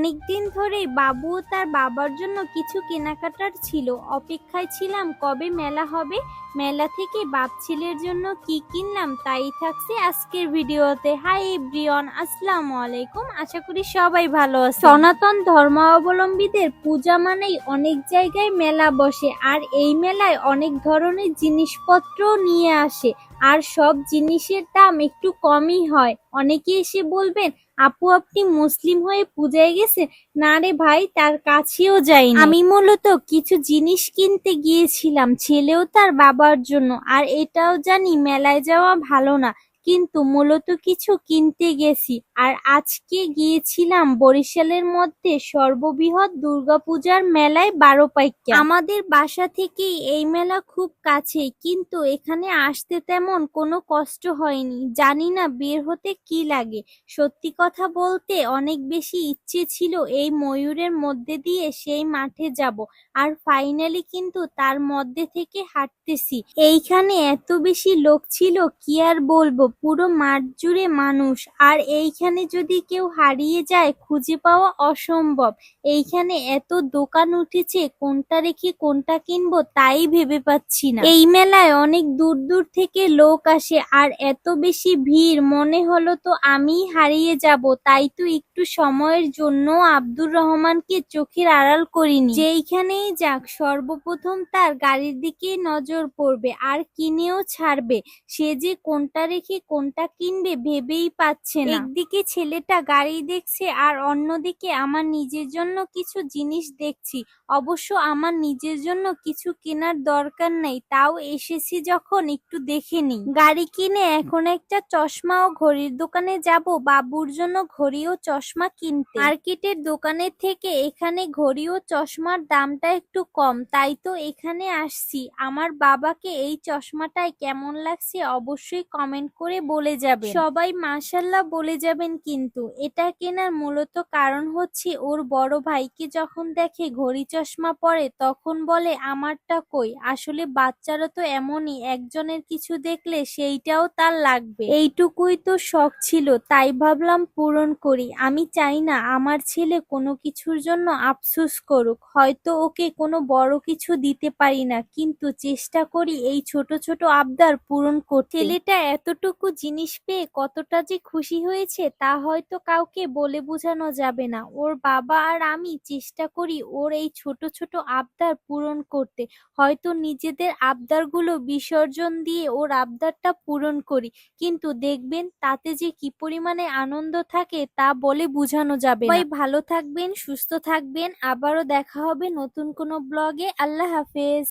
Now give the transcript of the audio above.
অনেকদিন ধরেই বাবু ও তার বাবার জন্য কিছু কেনাকাটার ছিল। অপেক্ষায় ছিলাম কবে মেলা হবে। মেলা থেকে বাপ ছেলের জন্য কি কিনলাম তাই থাকছে আজকের ভিডিওতে। হাই এভরিওয়ান, আসসালামু আলাইকুম। আশা করি সবাই ভালো আছে। সনাতন ধর্মাবলম্বীদের পূজা মানেই অনেক জায়গায় মেলা বসে, আর এই মেলায় অনেক ধরনের জিনিসপত্র নিয়ে আসে, আর সব জিনিসের দাম একটু কমই হয়। অনেকে এসে বলবেন, আপু আপনি মুসলিম হয়ে পূজায় গেছেন? না রে ভাই, তার কাছেও যাইনি। আমি মূলত কিছু জিনিস কিনতে গিয়েছিলাম, ছেলেও তার বাবার জন্য। আর এটাও জানি মেলায় যাওয়া ভালো না, কিন্তু মূলত কিছু কিনতে গেছি। আর আজকে গিয়েছিলাম বরিশালের মধ্যে সর্ববৃহৎ দুর্গাপূজার মেলায় বারোপাইক্যা। আমাদের বাসা থেকেই এই মেলা খুব কাছেই, কিন্তু এখানে আসতে তেমন কোনো কষ্ট হয়নি। জানি না বের হতে কি লাগে। সত্যি কথা বলতে অনেক বেশি ইচ্ছে ছিল এই ময়ূরের মধ্যে দিয়ে সেই মাঠে যাব, আর ফাইনালি কিন্তু তার মধ্যে থেকে হাঁটতেছি। এইখানে এত বেশি লোক ছিল কি আর বলবো, পুরো মাঠ জুড়ে মানুষ। আর এইখানে যদি কেউ হারিয়ে যায় খুঁজে পাওয়া অসম্ভব। এইখানে এত দোকান উঠেছে, কোনটা রেখে কোনটা কিনবো তাই ভেবে পাচ্ছি না। এই মেলায় অনেক দূর দূর থেকে লোক আসে, আর এত বেশি ভিড়, মনে হলো তো আমি হারিয়ে যাব। তাই তো একটু সময়ের জন্য আব্দুর রহমানকে চোখের আড়াল করিনি। যেইখানেই যাক সর্বপ্রথম তার গাড়ির দিকে নজর পড়বে, আর কিনেও ছাড়বে। সে যে কোনটা রেখে কোনটা কিনবে ভেবেই পাচ্ছে না। একদিকে ছেলেটা গাড়ি দেখছে, আর অন্যদিকে আমার নিজের জন্য কিছু জিনিস দেখছি। অবশ্য আমার নিজের জন্য কিছু কেনার দরকার নেই, তাও এসেছি যখন একটু দেখে নিই। গাড়ি কিনে এখন একটা চশমা ও ঘড়ির দোকানে যাব বাবুর জন্য ঘড়ি ও চশমা কিনতে। মার্কেটের দোকানের থেকে এখানে ঘড়ি ও চশমার দামটা একটু কম, তাই তো এখানে আসছি। আমার বাবাকে এই চশমাটায় কেমন লাগছে অবশ্যই কমেন্ট করে বলে যাবেন। সবাই মাশাআল্লাহ বলে যাবেন। কিন্তু এটা কেনার মূলত কারণ হচ্ছে ওর বড় ভাইকে যখন দেখে ঘড়ি চশমা পরে তখন বলে আমারটা কই। আসলে বাচ্চারা তো এমনই, একজনের কিছু দেখলে সেইটাও তার লাগবে। এইটুকুই তো শখ ছিল, তাই ভাবলাম পূরণ করি। আমি চাই না আমার ছেলে কোনো কিছুর জন্য আফসোস করুক। হয়তো ওকে কোনো বড় কিছু দিতে পারি না, কিন্তু চেষ্টা করি এই ছোট ছোট আবদার পূরণ করতে। ছেলেটা এতটুকু জিনিস পেয়ে কতটা যে খুশি হয়েছে তা হয়তো কাউকে বলে বোঝানো যাবে না। ওর বাবা আর আমি চেষ্টা করি ওর এই ছোট ছোট আবদার পূরণ করতে। হয়তো নিজেদের আবদারগুলো বিসর্জন দিয়ে ওর আবদারটা পূরণ করি, কিন্তু দেখবেন তাতে যে কি পরিমাণে আনন্দ থাকে তা বলে বোঝানো যাবে না। সবাই ভালো থাকবেন, সুস্থ থাকবেন। আবারও দেখা হবে নতুন কোনো ব্লগে। আল্লাহ হাফেজ।